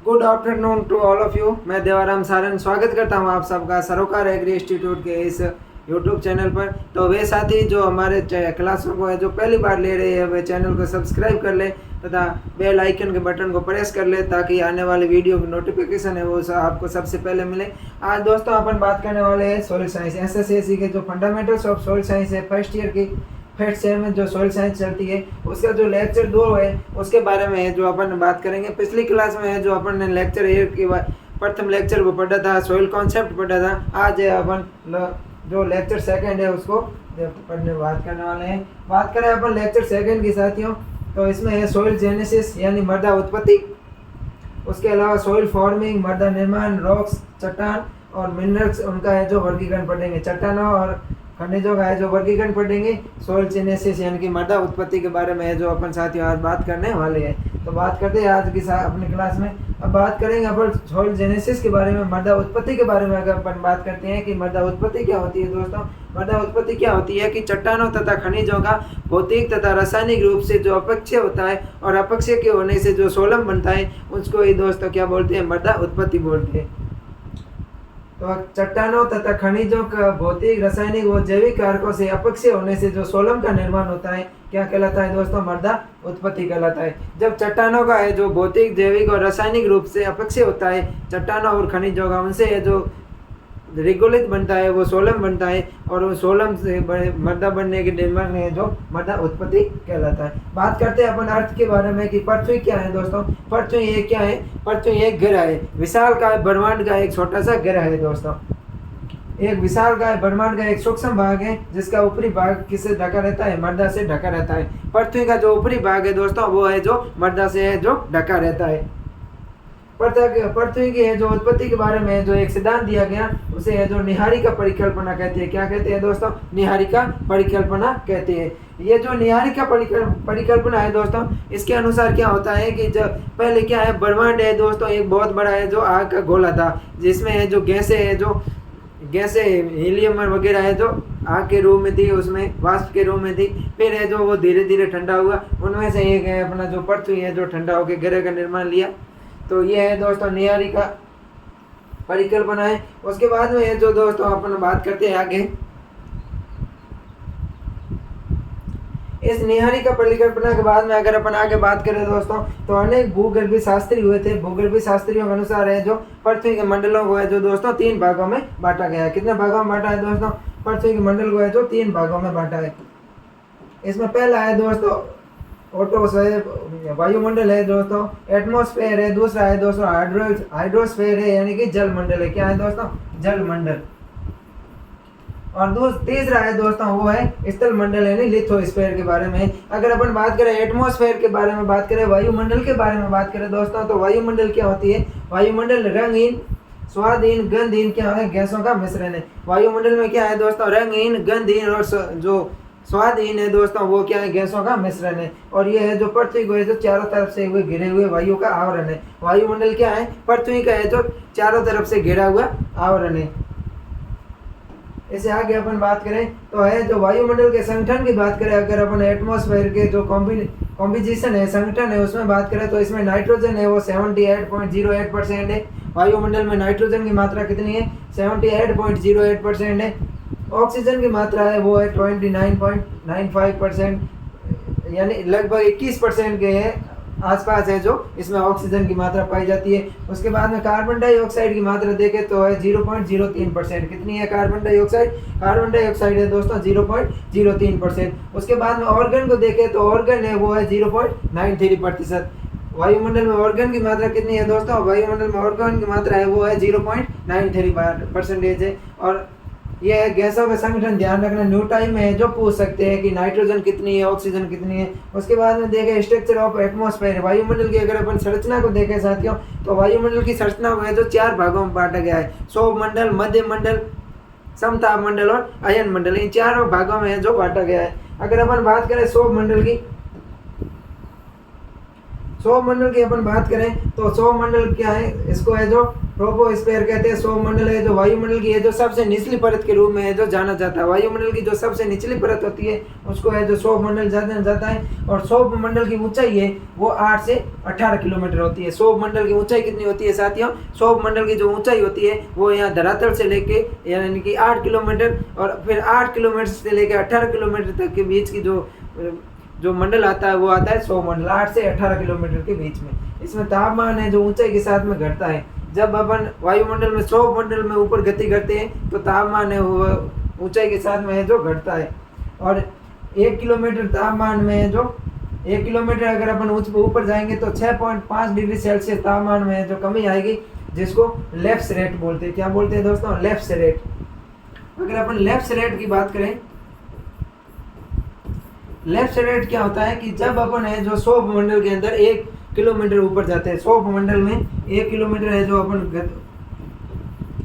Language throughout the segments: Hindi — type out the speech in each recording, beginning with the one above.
Good afternoon to all of you. मैं देवाराम सारन स्वागत करता हूं आप सबका सरोकार एग्री इंस्टीट्यूट के इस यूट्यूब चैनल पर। तो वे साथी जो हमारे क्लासों को है जो पहली बार ले रहे हैं वे चैनल को सब्सक्राइब कर ले तथा बेल आइकन के बटन को प्रेस कर ले ताकि आने वाली वीडियो की नोटिफिकेशन है वो आपको सबसे पहले मिले। आज दोस्तों अपन बात करने वाले हैं सॉइल साइंस एसएससी के जो फंडामेंटल्स ऑफ सॉइल साइंस है फर्स्ट ईयर की फर्स्ट सेम में जो सॉइल साइंस चलती है उसका जो लेक्चर 2 है उसके बारे में है जो अपन बात करेंगे। पिछली क्लास में है जो अपन ने लेक्चर 1 की प्रथम लेक्चर वो पढ़ा था, सॉइल कॉन्सेप्ट पढ़ा था। आज है अपन जो लेक्चर सेकंड है उसको पढ़ने बात करने वाले हैं। बात करें अपन लेक्चर सेकंड की साथियों तो इसमें है सॉइल जेनेसिस यानी मृदा उत्पत्ति, उसके अलावा सॉइल फॉर्मिंग मृदा निर्माण, रॉक्स चट्टान और मिनरल्स उनका है जो वर्गीकरण पढ़ेंगे। चट्टानों और खनिजों का है जो वर्गीकरण पढ़ेंगे। सॉइल जेनेसिस यानी कि मृदा उत्पत्ति के बारे में है जो अपन साथियों आज बात करने वाले हैं। तो बात करते हैं आज की अपनी क्लास में। अब बात करेंगे अपन सॉइल जेनेसिस के बारे में, मृदा उत्पत्ति के बारे में। अगर अपन बात करते हैं कि मृदा उत्पत्ति क्या होती है दोस्तों, मृदा उत्पत्ति क्या होती है कि चट्टानों तथा खनिजों का भौतिक तथा रासायनिक रूप से जो अपक्षय होता है और अपक्षय के होने से जो सोलम बनता है उसको ये दोस्तों क्या बोलते हैं, मृदा उत्पत्ति बोलते हैं। तो चट्टानों तथा खनिजों का भौतिक रासायनिक व जैविक कारकों से अपक्षय होने से जो सोलम का निर्माण होता है क्या कहलाता है दोस्तों, मृदा उत्पत्ति कहलाता है। जब चट्टानों का है जो भौतिक जैविक और रासायनिक रूप से अपक्षय होता है चट्टानों और खनिजों का, उनसे है जो रेगोलित बनता है वो सोलम बनता है और वो सोलम से मृदा बनने के निर्माण में जो मृदा उत्पत्ति कहलाता है। बात करते हैं अपन अर्थ के बारे में कि पृथ्वी क्या है दोस्तों। पृथ्वी ये क्या है, पृथ्वी एक ग्रह है, विशाल का ब्रह्मांड का एक छोटा सा ग्रह है दोस्तों। एक विशाल का ब्रह्मांड का एक सूक्ष्म भाग है जिसका ऊपरी भाग किससे ढका रहता है, मृदा से ढका रहता है। पृथ्वी का जो ऊपरी भाग है दोस्तों वो है जो मृदा से है जो ढका रहता है। पृथ्वी की है जो उत्पत्ति के बारे में जो एक सिद्धांत दिया गया उसे है जो निहारिका परिकल्पना कहते हैं। क्या कहते हैं दोस्तों, निहारिका परिकल्पना कहते हैं। ये जो निहारिका परिकल्पना है दोस्तों इसके अनुसार क्या होता है कि जब पहले क्या है, ब्रह्मांड है दोस्तों एक बहुत बड़ा है जो आग का गोला था जिसमें है जो गैसें हीलियम वगैरह है जो आग के रूप में थी, उसमें वाष्प के रूप में थी। फिर है जो वो धीरे धीरे ठंडा हुआ, उनमें से एक है अपना जो पृथ्वी है जो ठंडा होकर ग्रह का निर्माण लिया। तो ये है दोस्तों निहारिका परिकल्पना है। उसके बाद में है जो दोस्तों अपन बात करते हैं आगे, इस निहारिका परिकल्पना के बाद में अगर अपन आगे बात करें दोस्तों तो अनेक भूगर्भीय शास्त्री हुए थे। भूगर्भीय शास्त्रियों के अनुसार है जो पृथ्वी के मंडलों को है जो दोस्तों 3 भागों में बांटा गया है। कितने भागों में बांटा है दोस्तों, पृथ्वी के मंडल को है जो 3 भागों में बांटा है। इसमें पहला है दोस्तों वायुमंडल है दोस्तों, एटमॉस्फेयर है। दूसरा है दोस्तों हाइड्रोस्फेयर है यानी कि जल मंडल है। क्या है दोस्तों, जल मंडल। और तीसरा है दोस्तों वो है स्थल मंडल यानी लिथोस्फेयर के बारे में। अगर अपन बात करें एटमॉस्फेयर के बारे में बात करें, वायुमंडल के बारे में बात करें दोस्तों तो वायुमंडल क्या होती है, वायुमंडल रंगहीन स्वादहीन गंधहीन क्या है, गैसों का मिश्रण है। वायुमंडल में क्या है दोस्तों, रंगहीन गंधहीन और जो स्वादहीन है दोस्तों वो क्या है, गैसों का मिश्रण है। और ये है जो पृथ्वी को है जो चारों तरफ से हुए घिरे हुए वायु का आवरण है। वायुमंडल क्या है, पृथ्वी का है जो चारों तरफ से घिरा हुआ आवरण है। इसे आगे अपन बात करें तो है जो वायुमंडल के संगठन की बात करें, अगर अपन एटमॉस्फेयर के जो कॉम्बिनेशन है संगठन है उसमें बात करें तो इसमें नाइट्रोजन है वो 78.08% है। वायुमंडल में नाइट्रोजन की मात्रा कितनी है, 78.08% है। ऑक्सीजन की मात्रा है वो है 29.95%, यानी लगभग 21% के आसपास है जो इसमें ऑक्सीजन की मात्रा पाई जाती है। उसके बाद में कार्बन डाइऑक्साइड की मात्रा देखें तो है 0.03%। कितनी है कार्बन डाइऑक्साइड, कार्बन डाइऑक्साइड है दोस्तों 0.03%। उसके बाद में ऑर्गन को देखें तो ऑर्गन है वो है 0.93%। वायुमंडल में ऑर्गन की मात्रा कितनी है दोस्तों, वायुमंडल में ऑर्गन की मात्रा है वो है 0.93% है। और ये है गैसों का संगठन ध्यान रखना, न्यू टाइम में जो पूछ सकते हैं कि नाइट्रोजन कितनी है, ऑक्सीजन कितनी है। उसके बाद में देखें स्ट्रक्चर ऑफ एटमॉस्फेयर, वायुमंडल की अगर अपन संरचना को देखें साथियों तो वायुमंडल की संरचना को है जो 4 भागों में बांटा गया है। सौर मंडल, मध्य मंडल, समताप मंडल और अयन मंडल, इन 4 भागों में है जो बांटा गया है। अगर अपन बात करें सौर मंडल की, सौभ मंडल की अपन बात करें तो सौभ मंडल क्या है, इसको है जो ट्रोपोस्फीयर कहते हैं। सौभ मंडल है जो वायुमंडल की है जो सबसे निचली परत के रूप में है जो जाना जाता है। वायुमंडल की जो सबसे निचली परत होती है उसको है जो सौभ मंडल जाना जाता है। और सौभ मंडल की ऊंचाई है वो 8 से 18 किलोमीटर होती है। सौभ मंडल की ऊंचाई कितनी होती है साथियों? सौभ मंडल की जो ऊंचाई होती है वो यहाँ धरातल से लेके यानी कि 8 किलोमीटर और फिर 8 किलोमीटर से लेकर 18 किलोमीटर तक के बीच की जो मंडल आता है वो आता है सौभ मंडल, 8 से 18 किलोमीटर के बीच में। इसमें तापमान है जो ऊंचाई के साथ में घटता है। जब अपन वायुमंडल में सौभ मंडल में ऊपर गति करते हैं तो तापमान है वो ऊंचाई के साथ में है जो घटता है। और 1 किलोमीटर तापमान में है जो 1 किलोमीटर अगर अपन ऊपर जाएंगे तो 6.5 डिग्री सेल्सियस तापमान में जो कमी आएगी, जिसको लेफ्ट रेट बोलते हैं। क्या बोलते हैं दोस्तों? Left rate. अगर अपन लेफ्ट रेट की बात करें, लेफ्ट रेट क्या होता है कि जब अपन है जो सौभ मंडल के अंदर 1 किलोमीटर ऊपर जाते हैं, सौभ मंडल में 1 किलोमीटर है जो अपन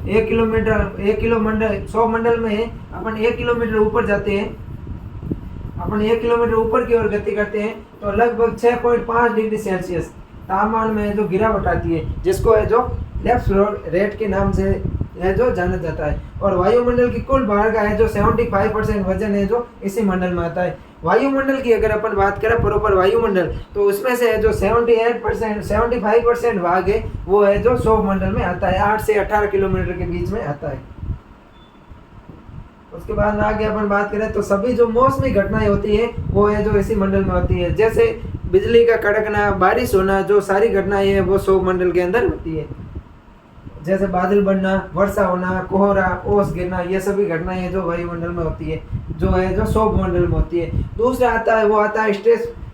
1 किलोमीटर सौभ मंडल में अपन 1 किलोमीटर ऊपर जाते हैं, अपन 1 किलोमीटर ऊपर की ओर गति करते हैं तो लगभग 6.5 डिग्री सेल्सियस तापमान में जो गिरावट आती है, जिसको है जो लेफ्ट रेट के नाम से है जो जाना जाता है। और वायुमंडल की कुल भार का है जो 75% वजन है जो इसी मंडल में आता है। वायुमंडल की अगर अपन बात करें प्रॉपर वायुमंडल, तो उसमें से है जो 75% भाग है वो है जो सौभ मंडल में आता है, 8 से 18 किलोमीटर के बीच में आता है। उसके बाद आगे अपन बात करें तो सभी जो मौसमी घटनाएं होती है वो है जो इसी मंडल में होती है। जैसे बिजली का कड़कना, बारिश होना, जो सारी घटनाएं हैं वो सौभ मंडल के अंदर होती है। जैसे बादल बनना, वर्षा होना, कोहरा, ओस गिरना, ये सभी घटनाएं हैं जो वायुमंडल में होती है, जो है जो सौभ मंडल में होती है। दूसरा आता है वो आता है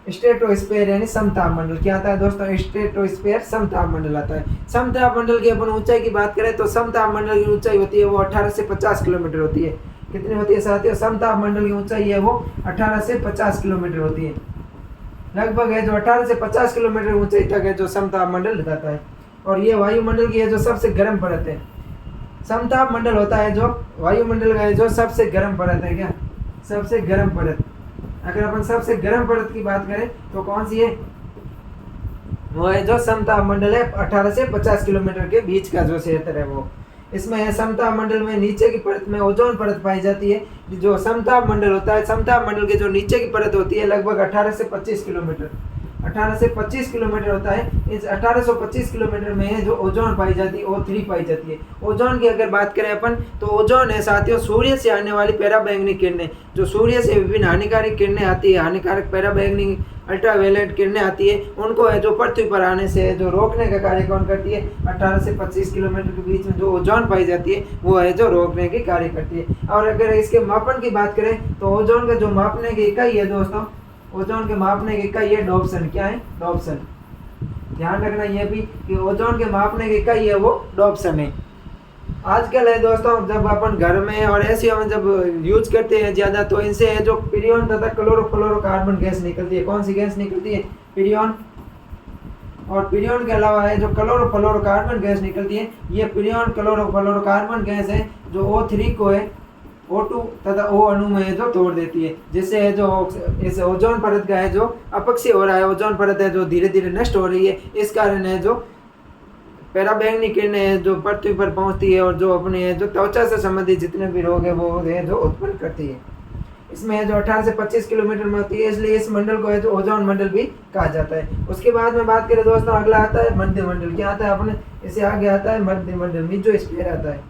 स्ट्रेटोस्फीयर यानी समताप मंडल। क्या आता है दोस्तों? स्ट्रेटोस्फीयर समताप मंडल आता है। समताप मंडल की अपन ऊंचाई की बात करें तो समताप मंडल की ऊंचाई होती है वो 18 से 50 किलोमीटर होती है। कितनी होती है साथियों? समताप मंडल की ऊंचाई है वो 18 से 50 किलोमीटर होती है। लगभग है जो 18 से 50 किलोमीटर ऊंचाई तक है जो समताप मंडल बताता है। और ये वायुमंडल की है जो सबसे गर्म परत है। समताप मंडल होता है जो वायुमंडल का है जो सबसे गर्म परत है। क्या? सबसे गर्म परत। अगर अपन सबसे गर्म परत की बात करें तो कौन सी है? वो है जो समताप मंडल है, 18 से 50 किलोमीटर के बीच का जो क्षेत्र है वो। इसमें है समताप मंडल में नीचे की परत में ओजोन परत पाई जाती है। जो समताप मंडल होता है, समताप मंडल के जो नीचे की परत होती है लगभग 18 से 25 किलोमीटर, 18 से 25 किलोमीटर होता है। इस 1825 किलोमीटर में जो ओजोन पाई जाती है O3 पाई जाती है। ओजोन की अगर बात करें अपन तो ओजोन है साथियों सूर्य से आने वाली पैराबैंगनी किरणें, जो सूर्य से विभिन्न हानिकारक किरणें आती है, हानिकारक पैराबैंगनी अल्ट्रावायलेट किरणें आती है, उनको है जो पृथ्वी पर आने से जो रोकने का कार्य कौन करती है? 18 से 25 किलोमीटर के बीच में जो ओजोन पाई जाती है वो है जो रोकने की कार्य करती है। और अगर इसके मापन की बात करें तो ओजोन का जो मापने की इकाई है दोस्तों, ओजोन के मापने की इकाई है डॉप्सन। क्या है? डॉप्सन। ध्यान रखना ये भी कि ओजोन के मापने की इकाई है वो डॉप्सन है। आजकल है दोस्तों जब अपन घर में और एसियों में जब यूज करते हैं ज़्यादा तो इनसे है जो पिरियन तथा क्लोरोफ्लोरोकार्बन गैस निकलती है। कौन सी गैस निकलती है? पिरियन। और पिरियन के अलावा है जो क्लोरोफ्लोरोकार्बन गैस निकलती है, ये पिरियन क्लोरोफ्लोरोकार्बन गैस है जो O3 को है O2 तथा O अणु में जो तोड़ देती है, जिससे है जो इस ओजोन परत का है जो अपक्षय हो रहा है, ओजोन परत है जो धीरे धीरे नष्ट हो रही है। इस कारण है जो पैराबैंगनी किरणें जो पृथ्वी पर पहुंचती है और जो अपने है जो त्वचा से संबंधित जितने भी रोग है वो है जो उत्पन्न करती है। इसमें है जो 18 से 25 किलोमीटर में होती है, इसलिए इस मंडल को है जो ओजोन मंडल भी कहा जाता है। उसके बाद में बात करें दोस्तों, अगला आता है मध्य मंडल। क्या आता है अपने? इससे आगे आता है मध्य मंडल, मेसोस्फीयर आता है।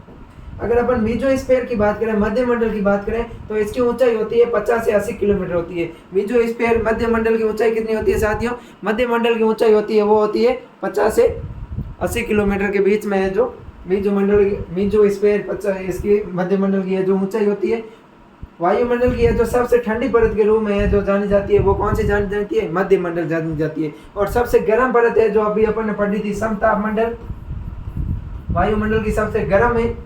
अगर अपन मेसोस्फीयर की बात करें, मध्य मंडल की बात करें तो इसकी ऊंचाई होती है 50 से 80 किलोमीटर होती है। मेसोस्फीयर मध्य मंडल की ऊंचाई कितनी होती है साथियों? मध्य मंडल की ऊंचाई होती है वो होती है 50 से 80 किलोमीटर के बीच में है जो मेसोस्फीयर इसकी मध्य मंडल की है जो ऊंचाई होती है। वायुमंडल की है जो सबसे ठंडी परत के रूप में है जो जानी जाती है वो कौन सी जानी जाती है? मध्य मंडल जानी जाती है। और सबसे गर्म परत है जो अभी अपन ने पढ़ी थी समताप मंडल, वायुमंडल की सबसे गर्म है।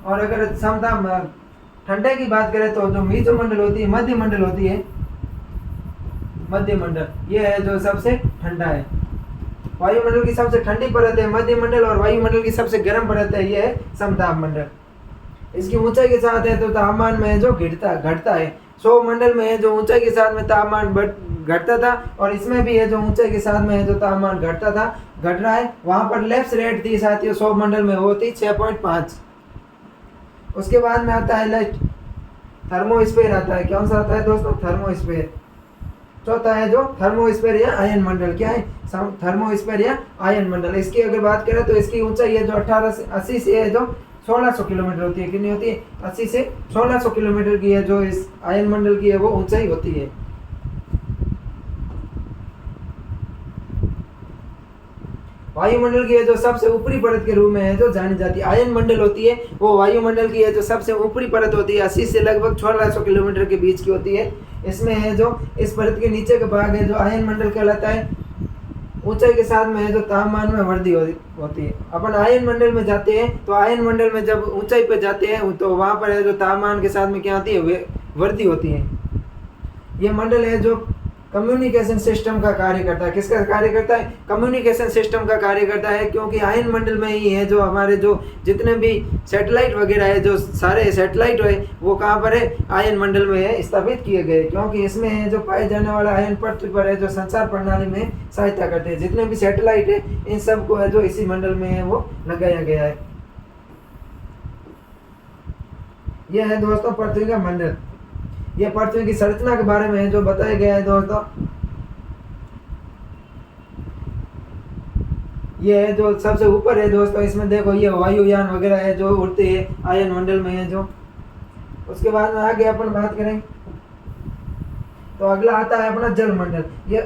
और अगर समताप ठंडे की बात करें तो जो मेसोमंडल होती है, मध्य मंडल होती है, मध्य मंडल ये है जो सबसे ठंडा है। वायुमंडल की सबसे ठंडी परत है मध्य मंडल और वायुमंडल की सबसे गर्म परत है ये है समताप मंडल। इसकी ऊंचाई के साथ है तो तापमान में जो घटता है। क्षोभ मंडल में है जो ऊंचाई के साथ में तापमान घटता था, और इसमें भी है जो ऊंचाई के साथ में है जो तापमान घटता था, घट रहा है। वहां पर लैप्स रेट थी साथियों क्षोभ मंडल में, वो थी 6.5। उसके बाद में आता है थर्मोस्फीयर आता है। कौन सा आता है दोस्तों? थर्मोस्फीयर। चौथा है जो थर्मोस्फीयर या आयन मंडल। क्या है? थर्मोस्फीयर या आयन मंडल। इसकी अगर बात करें तो इसकी ऊंचाई है जो 1880 से है जो 1600 किलोमीटर होती है। कितनी होती है? 80 से 1600 किलोमीटर की है जो इस आयन मंडल की है वो ऊंचाई होती है। वायुमंडल की है जो सबसे ऊपरी परत के रूप में है जो जानी जाती है। आयन मंडल होती है वो वायुमंडल की है जो सबसे ऊपरी परत होती है, 80 से लगभग 1600 किलोमीटर के बीच की होती है। इसमें है जो इस परत के नीचे का भाग है जो आयन मंडल कहलाता है। ऊंचाई के साथ में है जो तापमान में वृद्धि होती है। अपन आयन मंडल में जाते हैं तो आयन मंडल में जब ऊंचाई पे जाते हैं तो वहां पर है जो तापमान के साथ में क्या होती है? वृद्धि होती है। ये मंडल है जो कम्युनिकेशन सिस्टम का कार्य करता है। किसका कार्य करता है? कम्युनिकेशन सिस्टम का कार्य करता है, क्योंकि आयन मंडल में ही है जो हमारे जो जितने भी सैटेलाइट वगैरह है, जो सारे सैटेलाइट है वो कहाँ पर है? आयन मंडल में है स्थापित किए गए, क्योंकि इसमें है जो पाए जाने वाला आयन पृथ्वी पर है जो संचार प्रणाली में सहायता करते हैं। जितने भी सैटेलाइट है इन सबको है जो इसी मंडल में है वो लगाया गया है। यह है दोस्तों पृथ्वी का मंडल। यह पृथ्वी की संरचना के बारे में है जो बताया गया है दोस्तों। ये है जो सबसे ऊपर है दोस्तों। इसमें देखो ये वायुयान वगैरह है जो उड़ते हैं आयन मंडल में है जो। उसके बाद में आगे अपन बात करें तो अगला आता है अपना जल मंडल। ये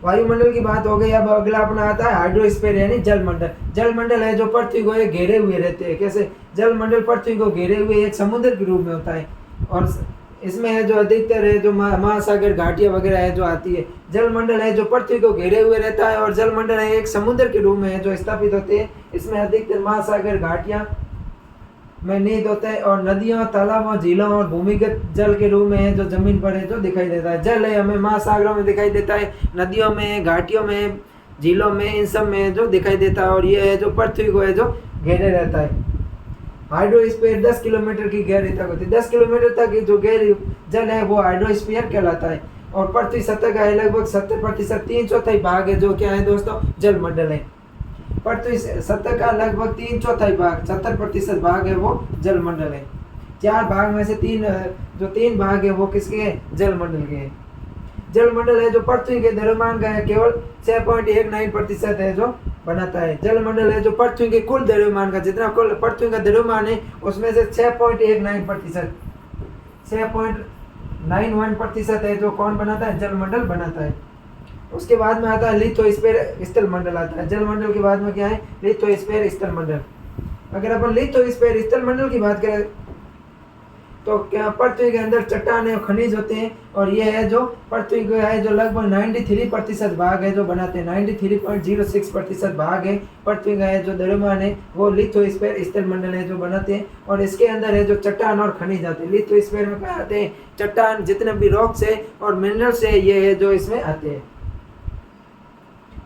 वायुमंडल की बात हो गई। अब अगला अपना आता है हाइड्रोस्फीयर यानी जल मंडल। जल मंडल है जो पृथ्वी को घेरे हुए रहते हैं। कैसे? जल मंडल पृथ्वी को घेरे हुए एक समुद्र के रूप में होता है, और इसमें है जो अधिकतर है जो महासागर घाटियां वगैरह है जो आती है। जल मंडल है जो पृथ्वी को घेरे हुए रहता है, और जल मंडल है एक समुद्र के रूप में है जो स्थापित होते हैं। इसमें अधिकतर महासागर घाटियां में निहित होता है, और नदियों, तालाबों, झीलों और भूमिगत जल के रूप में है जो जमीन पर है जो दिखाई देता है। जल है हमें महासागरों में दिखाई देता है, नदियों में, घाटियों में, झीलों में, इन सब में जो दिखाई देता है, और ये है जो पृथ्वी को है जो घेरे रहता है। हाइड्रोस्फीयर 10 किलोमीटर की गहराई तक होती है। 10 किलोमीटर तक जो गहरी जल है वो हाइड्रोस्फीयर कहलाता है, और पृथ्वी सतह का है लगभग 70%, 3/4 भाग है जो क्या है दोस्तों? जल मंडल है। पृथ्वी सतह का लगभग 3/4 भाग, 70% भाग है वो जल मंडल है। 4 भाग में से 3 भाग है वो किसके हैं? जल मंडल के हैं। जल मंडल है जो पृथ्वी के द्रव्यमान का है केवल 6.19% है जो बनाता है। जल मंडल है जो पृथ्वी के कुल द्रव्यमान का, जितना कुल पृथ्वी का द्रव्यमान है उसमें से 6.19%, 6.91% है जो कौन बनाता है? जल मंडल बनाता है। उसके बाद में आता है लिथोस्फीयर स्थल मंडल आता है। जल मंडल के बाद में क्या है? लिथोस्फीयर स्थल मंडल। अगर अपन लिथोस्फीयर स्थल मंडल की बात करें तो क्या पृथ्वी के अंदर चट्टानें और खनिज होते हैं, और ये है जो पृथ्वी का है जो लगभग 93% भाग है जो बनाते हैं। 93.06% भाग है पृथ्वी का है जो द्रव्यमान है वो लिथोस्फीयर स्थल मंडल है जो बनाते हैं, और इसके अंदर है जो चट्टान और खनिज आते हैं। लिथोस्फीयर में क्या आते हैं? चट्टान, जितने भी रॉक्स है और मिनरल्स है ये है जो इसमें आते हैं।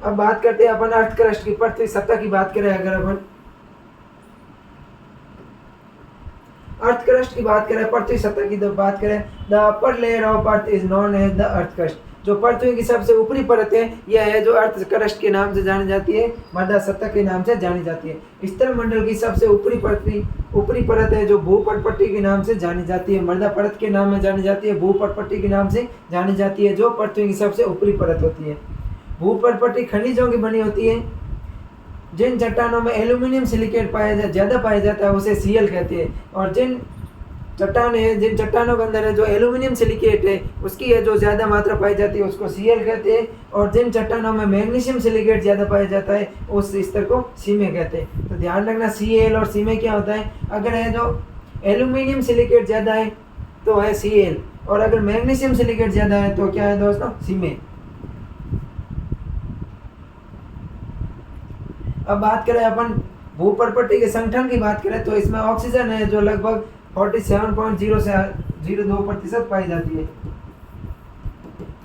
अब बात करते हैं अपन अर्थ क्रस्ट की, पृथ्वी सतह की बात करें। अगर अपन अर्थ क्रस्ट की बात करें, पृथ्वी सतह की बात करें, the upper layer of earth is known as the earth crust. जो पृथ्वी की सबसे ऊपरी परत है यह है जो अर्थ क्रस्ट के नाम से जानी जाती है, मृदा सतह के नाम से जानी जाती है। स्थल मंडल की सबसे ऊपरी परत है जो भूपटपट्टी के नाम से जानी जाती है। मृदा परत के नाम में जानी जाती है, भूपटपट्टी के नाम से जानी जाती है, जो पृथ्वी की सबसे ऊपरी परत होती है। भूपटपट्टी खनिजों की बनी होती है। जिन चट्टानों में एल्यूमिनियम सिलिकेट ज़्यादा पाया जाता है उसे सीएल कहते हैं, और जिन चट्टानों के अंदर है जो एल्यूमिनियम सिलिकेट है उसकी है जो ज़्यादा मात्रा पाई जाती है उसको सीएल कहते हैं, और जिन चट्टानों में मैग्नीशियम सिलिकेट ज़्यादा पाया जाता है उस स्तर को सीमे कहते हैं। तो ध्यान रखना सीएल और सीमे क्या होता है। अगर है जो एल्यूमिनियम सिलिकेट ज़्यादा है तो है सीएल, और अगर मैग्नीशियम सिलिकेट ज़्यादा है तो क्या है दोस्तों? सीमे। अब बात करें अपन भूपटपट्टी के संगठन की बात करें तो इसमें ऑक्सीजन है जो लगभग 47.002% पाई जाती है।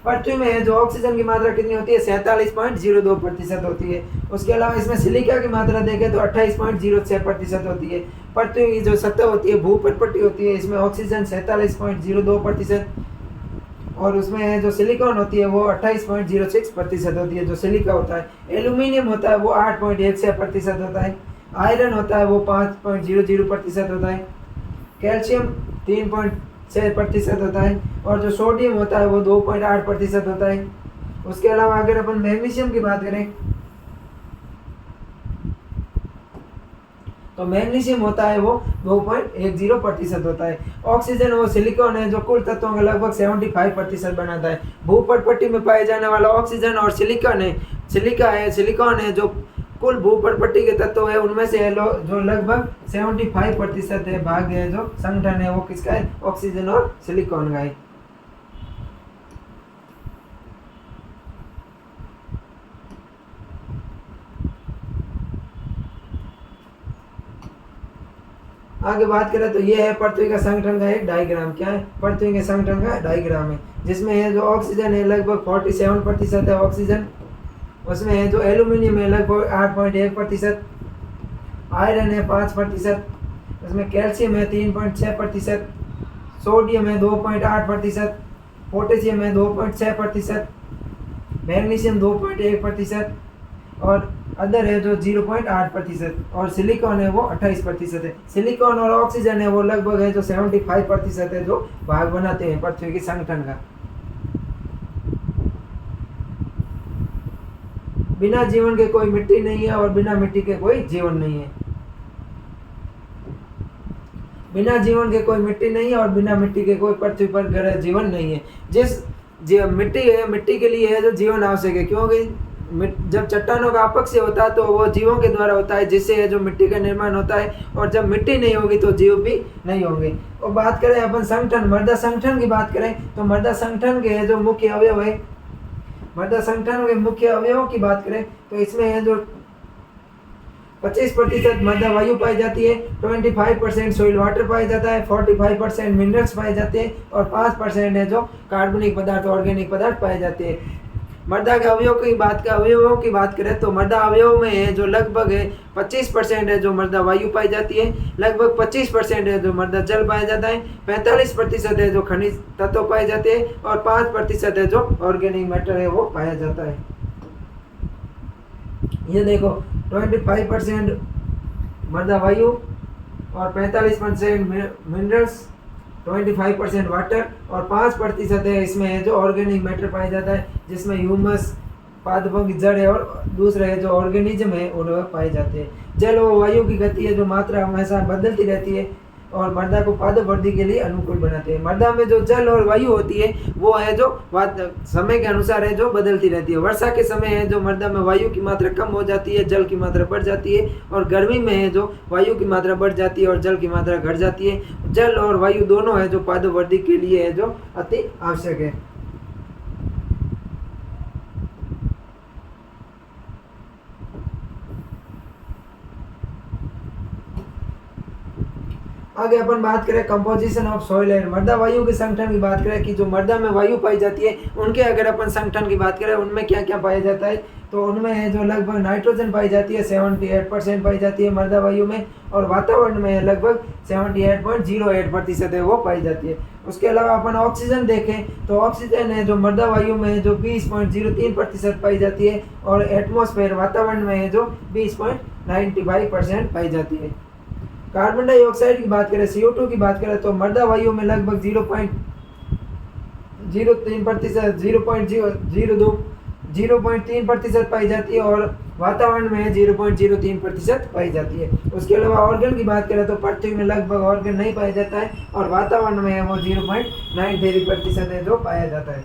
पृथ्वी में है जो ऑक्सीजन की मात्रा कितनी होती है? 47.02% होती है। उसके अलावा इसमें सिलिका की मात्रा देखें तो 28.06% होती है। पृथ्वी की जो सतह होती है, भूपटपट्टी होती है, इसमें ऑक्सीजन 47.02%, और उसमें जो सिलिकॉन होती है वो 28.06% होती है जो सिलिका होता है। एल्यूमिनियम होता है वो 8.16% होता है। आयरन होता है वो 5.00% होता है। कैल्शियम 3.6% होता है और जो सोडियम होता है वो 2.8% होता है। उसके अलावा अगर अपन मैग्नीशियम की बात करें तो मैग्नीशियम होता है वो 2.10% होता है। ऑक्सीजन वो सिलिकॉन है जो कुल तत्वों का लगभग 75% बनाता है। भूपट पट्टी में पाए जाने वाला ऑक्सीजन और सिलिकॉन है जो कुल भूपट पट्टी के तत्व है उनमें से है जो लगभग 75% है भाग है जो संगठन है वो किसका है, ऑक्सीजन और सिलिकॉन का है। आगे बात करें तो ये है पृथ्वी का संगठन का एक डायग्राम। क्या है, पृथ्वी के संगठन का डायग्राम है जिसमें है जो ऑक्सीजन है लगभग 47% है ऑक्सीजन। उसमें है जो एल्यूमिनियम है लगभग 8.1%, आयरन है 5%, उसमें कैल्शियम है 3.6%, सोडियम है 2.8%, पोटेशियम है 2.6%, मैग्नीशियम 2.1% और अदर है जो 0.8% और सिलिकॉन है वो 28% है। सिलिकॉन और ऑक्सीजन है वो लगभग है जो 75% है जो भाग बनाते हैं पृथ्वी के संगठन का। बिना जीवन के कोई मिट्टी नहीं है और बिना मिट्टी के कोई जीवन नहीं है। बिना जीवन के कोई मिट्टी नहीं है और बिना मिट्टी के कोई पृथ्वी पर ग्रह जीवन नहीं है। मिट्टी है, मिट्टी के लिए है जो जीवन आवश्यक है, क्योंकि जब चट्टानों का अपक्षय होता है तो वो जीवों के द्वारा होता है जिससे है जो मिट्टी का निर्माण होता है, और जब मिट्टी नहीं होगी तो जीव भी नहीं होंगे। और बात करें अपन संगठन, मृदा संगठन की बात करें तो मृदा संगठन के जो मुख्य अवयव है, मृदा संगठन के मुख्य अवयवों की बात करें तो इसमें है जो 25% मृदा वायु पाई जाती है, 25% सॉइल वाटर पाया जाता है, 45% मिनरल्स पाए जाते हैं और 5% है जो कार्बनिक पदार्थ ऑर्गेनिक पदार्थ पाए जाते हैं। मृदा के अवयवों की बात करें तो मृदा अवयव में है जो लगभग है 25% है जो मृदा वायु पाई जाती है, लगभग 25% है जो मृदा जल पाया जाता है, 45% है जो खनिज तत्व पाए जाते हैं और 5% है जो ऑर्गेनिक मैटर है वो पाया जाता है। ये देखो 25% मृदा वायु और 45% मिनरल्स, 25% वाटर और 5% है इसमें है जो ऑर्गेनिक मैटर पाया जाता है जिसमें ह्यूमस, पादपों की जड़ है और दूसरे है जो ऑर्गेनिज्म है वो पाए जाते हैं। जल और वायु की गति है जो मात्रा हमेशा बदलती रहती है और मृदा को पादप वृद्धि के लिए अनुकूल बनाते हैं। मृदा में जो जल और वायु होती है वो है जो समय के अनुसार है जो बदलती रहती है। वर्षा के समय है जो मृदा में वायु की मात्रा कम हो जाती है, जल की मात्रा बढ़ जाती है, और गर्मी में है जो वायु की मात्रा बढ़ जाती है और जल की मात्रा घट जाती है। जल और वायु दोनों है जो पादप वृद्धि के लिए है जो अति आवश्यक है। आगे अपन बात करें कंपोजिशन ऑफ सॉइल एंड मृदा वायु के संगठन की बात करें कि जो मृदा में वायु पाई जाती है उनके अगर अपन संगठन की बात करें उनमें क्या क्या पाया जाता है तो उनमें है जो लगभग नाइट्रोजन पाई जाती है 78% पाई जाती है मृदा वायु में, और वातावरण में लगभग 78.08% है वो पाई जाती है। उसके अलावा अपन ऑक्सीजन देखें तो ऑक्सीजन है जो मृदा वायु में जो 20.03% पाई जाती है और एटमॉस्फेयर वातावरण में है जो 20.95% पाई जाती है। कार्बन डाइऑक्साइड की बात करें, CO2 की बात करें तो मृदा वायु में लगभग 0.03% पाई जाती है और वातावरण में 0.03% पाई जाती है। उसके अलावा ऑर्गन की बात करें तो पृथ्वी में लगभग ऑर्गन नहीं पाया जाता है और वातावरण में वो 0.93% है जो पाया जाता है।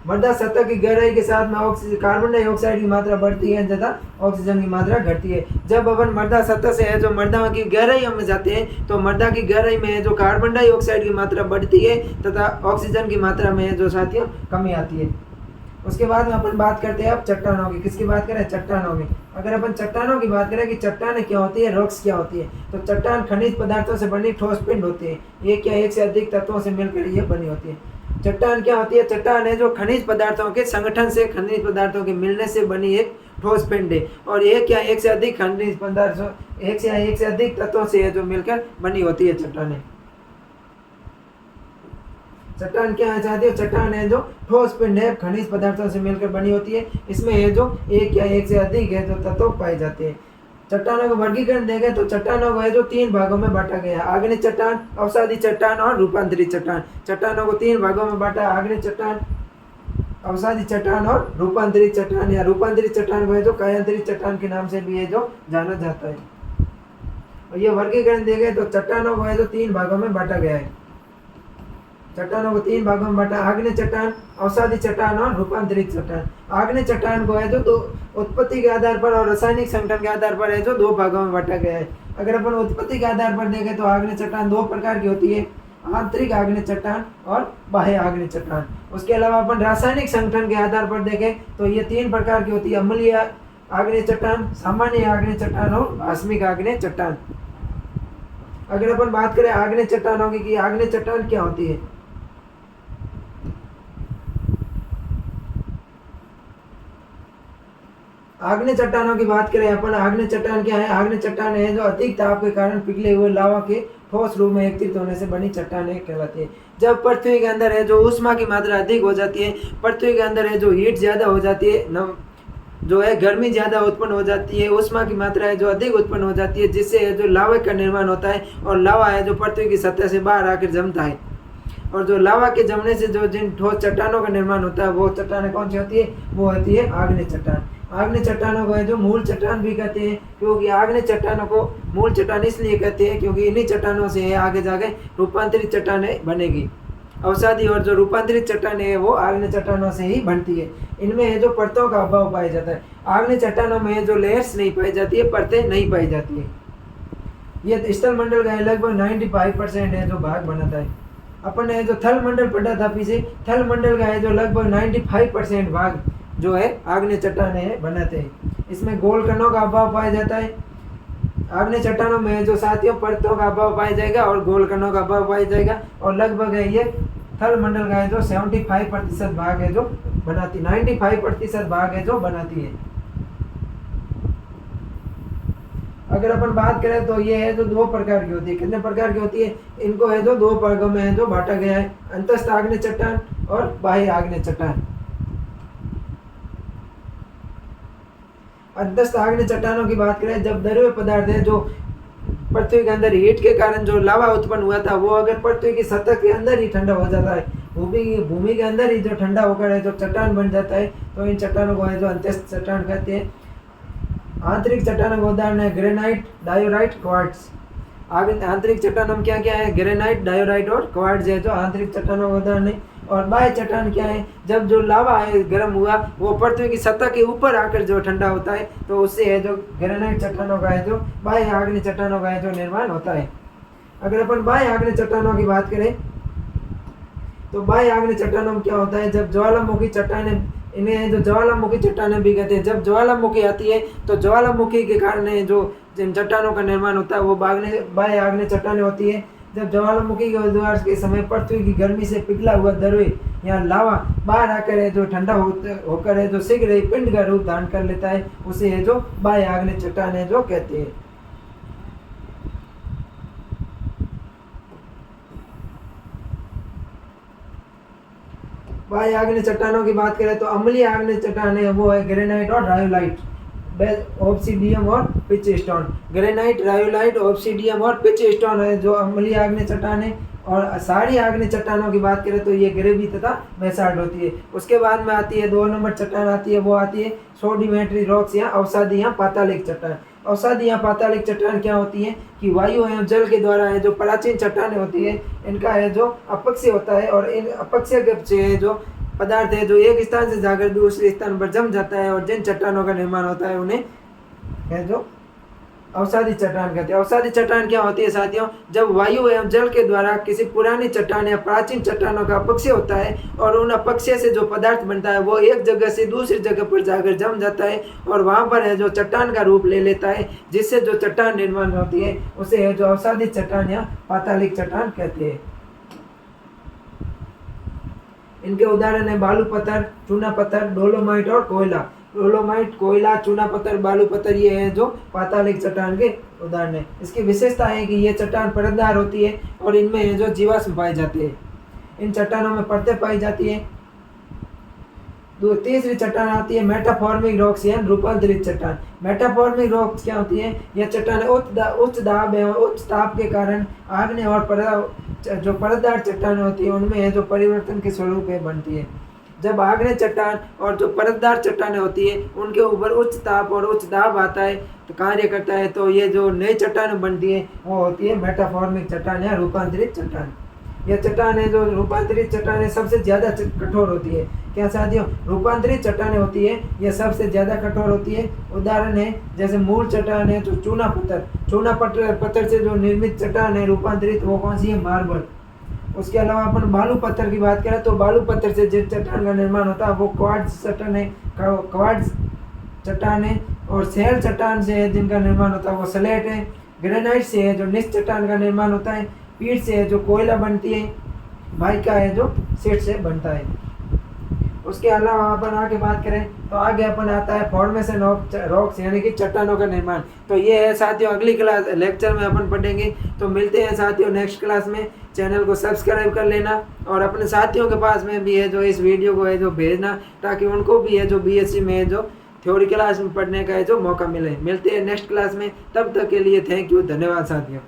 मृदा सतह की गहराई के साथ में कार्बन डाइऑक्साइड की मात्रा बढ़ती है तथा ऑक्सीजन की मात्रा घटती है। जब अपन मृदा सतह से है जो मृदा की गहराई में जाते हैं तो मृदा की गहराई में है जो कार्बन डाइऑक्साइड की मात्रा बढ़ती है तथा ऑक्सीजन की मात्रा में जो साथियों कमी आती है। उसके बाद में अपन बात करते हैं अब चट्टानों की। किसकी बात करें? चट्टानों की। अगर अपन चट्टानों की बात करें कि चट्टानें क्या होती है, रॉक्स क्या होती है, तो चट्टान खनिज पदार्थों से बनी ठोस पिंड होती है। ये क्या एक से अधिक तत्वों से मिलकर ये बनी होती है। चट्टान क्या होती है? चट्टान है जो खनिज पदार्थों के संगठन से, खनिज पदार्थों के मिलने से बनी एक ठोस पिंड है। और ये क्या एक से अधिक खनिज पदार्थों, एक से अधिक तत्वों से है जो मिलकर बनी होती है चट्टानें। चट्टान क्या है साथियों? चट्टान है जो ठोस पिंड है, खनिज पदार्थों से मिलकर बनी होती है। इसमें है जो एक या एक से अधिक है जो तत्व पाए जाते हैं। चट्टानों का वर्गीकरण देखें तो चट्टानों को है जो 3 भागों में बांटा गया है, आग्नेय चट्टान, अवसादी चट्टान और रूपांतरित चट्टान। चट्टानों को 3 भागों में बांटा है, आग्नेय चट्टान, अवसादी चट्टान और रूपांतरित चट्टान। या रूपांतरित चट्टान को है जो कायांतरित चट्टान के नाम से भी है जो जाना जाता है। और ये वर्गीकरण देखें तो चट्टानों को है जो 3 भागों में बांटा गया है। चट्टानों को 3 भागों में बांटा, आग्नेय चट्टान, अवसादी चट्टान और रूपांतरित चट्टान। आग्नेय चट्टान को है जो तो उत्पत्ति के आधार पर और रासायनिक संगठन के आधार पर है जो 2 भागों में बांटा गया है। अगर अपन उत्पत्ति के आधार पर देखें तो आग्नेय चट्टान 2 प्रकार की होती है, आंतरिक आग्नेय चट्टान और बाह्य आग्नेय चट्टान। उसके अलावा अपन रासायनिक संगठन के आधार पर देखें तो ये 3 प्रकार की होती है, अम्लीय आग्नेय चट्टान, सामान्य आग्नेय चट्टान और आकस्मिक आग्नेय चट्टान। अगर अपन बात करें आग्नेय चट्टानों की कि आग्नेय चट्टान क्या होती है, आग्नेय चट्टानों की बात करें अपन, आग्नेय चट्टान क्या है? आग्नेय चट्टान है जो अधिक ताप के कारण पिघले हुए लावा के ठोस रूप में एकत्रित होने से बनी चट्टानें कहलाती है। जब पृथ्वी के अंदर है जो ऊष्मा की मात्रा अधिक हो जाती है, पृथ्वी के अंदर है जो हीट ज़्यादा हो जाती है, जो है गर्मी ज़्यादा उत्पन्न हो जाती है, ऊष्मा की मात्रा है जो अधिक उत्पन्न हो जाती है, जिससे है जो लावा का निर्माण होता है। और लावा है जो पृथ्वी की सतह से बाहर आकर जमता है। और जो लावा के जमने से जो जिन ठोस चट्टानों का निर्माण होता है वो चट्टानें कौन सी होती है? वो होती है आग्नेय चट्टान। आग्नेय चट्टानों को है जो मूल चट्टान भी कहते हैं, क्योंकि आग्नेय चट्टानों को मूल चट्टान इसलिए कहते हैं क्योंकि इन्हीं चट्टानों से आगे जाके रूपांतरित चट्टानें बनेगी। अवसादी और जो रूपांतरित चट्टानें है वो आग्नेय चट्टानों से ही बनती है। इनमें है जो परतों का अभाव पाया जाता है। आग्नेय चट्टानों में जो लेयर्स नहीं पाई जाती है, परतें नहीं पाई जाती है। ये स्थल मंडल का लगभग 95% है जो भाग बनाता है। अपन ने जो थल मंडल पढ़ा था पीछे, थल मंडल का है जो लगभग 95% भाग जो है आग्नेय चट्टानें बनाते हैं। इसमें गोल कणों का अभाव पाया जाता है। आग्नेय चट्टानों में जो साथियों परतों का अभाव पाया जाएगा और गोल कणों का अभाव पाया जाएगा। और लगभग है ये थल मंडल का है जो 75% भाग है जो बनाती, 95% भाग है जो बनाती है। अगर अपन बात करें तो ये है जो 2 प्रकार की होती है। कितने प्रकार की होती है? इनको है जो 2 भागों में है जो बांटा गया है, अंतस्थ आग्नेय चट्टान और बाह्य आग्नेय चट्टान। अंतस्थ आग्नेय चट्टानों की बात करें, जब द्रव्य पदार्थ है जो पृथ्वी के अंदर हीट के कारण जो लावा उत्पन्न हुआ था वो अगर पृथ्वी की सतह के अंदर ही ठंडा हो जाता है, भूमि के अंदर ही जो ठंडा होकर है जो चट्टान बन जाता है, तो इन चट्टानों को है जो अंतस्थ चट्टान कहते हैं। आंतरिक चट्टानों का उदाहरण है ग्रेनाइट, डायोराइट, क्वार्ट्ज। आंतरिक चट्टानों में क्या क्या है? ग्रेनाइट, डायोराइट और क्वार्ट्ज है जो आंतरिक चट्टानों का उदाहरण है। और बाह्य चट्टान क्या है? जब जो लावा है गर्म हुआ वो पृथ्वी की सतह के ऊपर आकर जो ठंडा होता है, तो उससे है जो ग्रेनाइट चट्टानों का है जो बाह्य आग्नेय चट्टानों का है जो निर्माण होता है। अगर अपन बाह्य आग्नेय चट्टानों की बात करें तो बाह्य आग्नेय चट्टानों में क्या होता है? जब ज्वालामुखी चट्टानें, इन्हें जो ज्वालामुखी चट्टानें भी कहते हैं, जब ज्वालामुखी आती है तो ज्वालामुखी के कारण जो जिन चट्टानों का निर्माण होता है वो बाह्य आग्नेय चट्टानें होती है। जब ज्वालामुखी के उद्वार के समय पृथ्वी की गर्मी से पिघला हुआ द्रव्य या लावा बाहर आकर है जो ठंडा होकर है जो शीघ्र ही पिंड का रूप धारण कर लेता है, उसे है जो बाह्य आग्नेय चट्टानें जो कहते हैं। बाह्य आग्नेय चट्टानों की बात करें तो अम्लीय आग्नेय चट्टान है वो है ग्रेनाइट और रायोलाइट, ऑब्सीडियम और पिच स्टोन। ग्रेनाइट, रायोलाइट, ऑब्सीडियम और पिच स्टोन है जो अम्लीय आग्नेय चट्टान है। और क्षारीय आग्नेय चट्टानों की बात करें तो ये ग्रेवी तथा बेसाल्ट होती है। उसके बाद में आती है 2 नंबर चट्टान आती है, वो आती है सोडिमेट्री रॉक्स या अवसादी या पातालिक चट्टान। अवसादी या पातालिक चट्टान क्या होती है कि वायु एवं जल के द्वारा है जो प्राचीन चट्टानें होती है, इनका है जो अपक्षय होता है और इन अपक्षय के है जो पदार्थ है जो एक स्थान से जाकर दूसरे स्थान पर जम जाता है और जिन चट्टानों का निर्माण होता है उन्हें है जो अवसादी चट्टान कहते हैं। अवसादी चट्टान क्या होती है साथियों? जब वायु एवं जल के द्वारा किसी पुरानी चट्टान या प्राचीन चट्टानों का अपक्षय होता है और उन अपक्षय से जो पदार्थ बनता है वो एक जगह से दूसरी जगह पर जाकर जम जाता है और वहां पर है जो चट्टान का रूप ले लेता है, जिससे जो चट्टान निर्माण होती है उसे है जो अवसादी चट्टान या पातालिक चट्टान कहते हैं। इनके उदाहरण है बालू पत्थर, चूना पत्थर, डोलोमाइट और कोयला। डोलोमाइट, कोयला, चूना पत्थर, बालू पत्थर ये है जो पातालिक चट्टान के उदाहरण है। इसकी विशेषता है कि ये चट्टान परतदार होती है और इनमें जो जीवाश्म पाए जाते हैं। इन चट्टानों में परतें पाई जाती हैं। तीसरी चट्टान आती है मेटाफॉर्मिक रॉक्स यानी रूपांतरित चट्टान। मेटाफॉर्मिक रॉक्स क्या होती है? यह चट्टानें उच्च दाब एवं उच्च ताप के कारण आग्नेय और जो परतदार चट्टानें होती है उनमें जो परिवर्तन के स्वरूप है बनती है। जब आग्नेय चट्टान और जो परतदार चट्टानें होती है उनके ऊपर उच्च ताप और उच्च दाब आता है तो कार्य करता है, तो ये जो नई चट्टानें बनती है वो होती है मेटाफॉर्मिक चट्टान या रूपांतरित चट्टान। यह चट्टानें जो रूपांतरित चट्टानें सबसे ज़्यादा कठोर होती है। क्या साथियों? रूपांतरित चट्टानें होती है यह सबसे ज़्यादा कठोर होती है। उदाहरण है जैसे मूल चट्टान है जो चूना पत्थर से जो निर्मित चट्टान है रूपांतरित, वो कौन सी है? मार्बल। उसके अलावा अपन बालू पत्थर की बात करें तो बालू पत्थर से जिस चट्टान का निर्माण होता है वो क्वार्ट्ज चट्टान है। और सेल चट्टान से है जिनका निर्माण होता है वो स्लेट है। ग्रेनाइट से है जो निस चट्टान का निर्माण होता है। पीट से है जो कोयला बनती है। माइका है जो सीट से बनता है। उसके अलावा अपन आगे बात करें तो आगे अपन आता है फॉर्मेशन ऑफ रॉक्स यानी कि चट्टानों का निर्माण। तो ये है साथियों अगली क्लास लेक्चर में अपन पढ़ेंगे। तो मिलते हैं साथियों नेक्स्ट क्लास में। चैनल को सब्सक्राइब कर लेना और अपने साथियों के पास में भी है जो इस वीडियो को है जो भेजना, ताकि उनको भी है जो बीएससी में है जो थ्योरी क्लास में पढ़ने का है जो मौका मिले। मिलते हैं नेक्स्ट क्लास में, तब तक के लिए थैंक यू, धन्यवाद साथियों।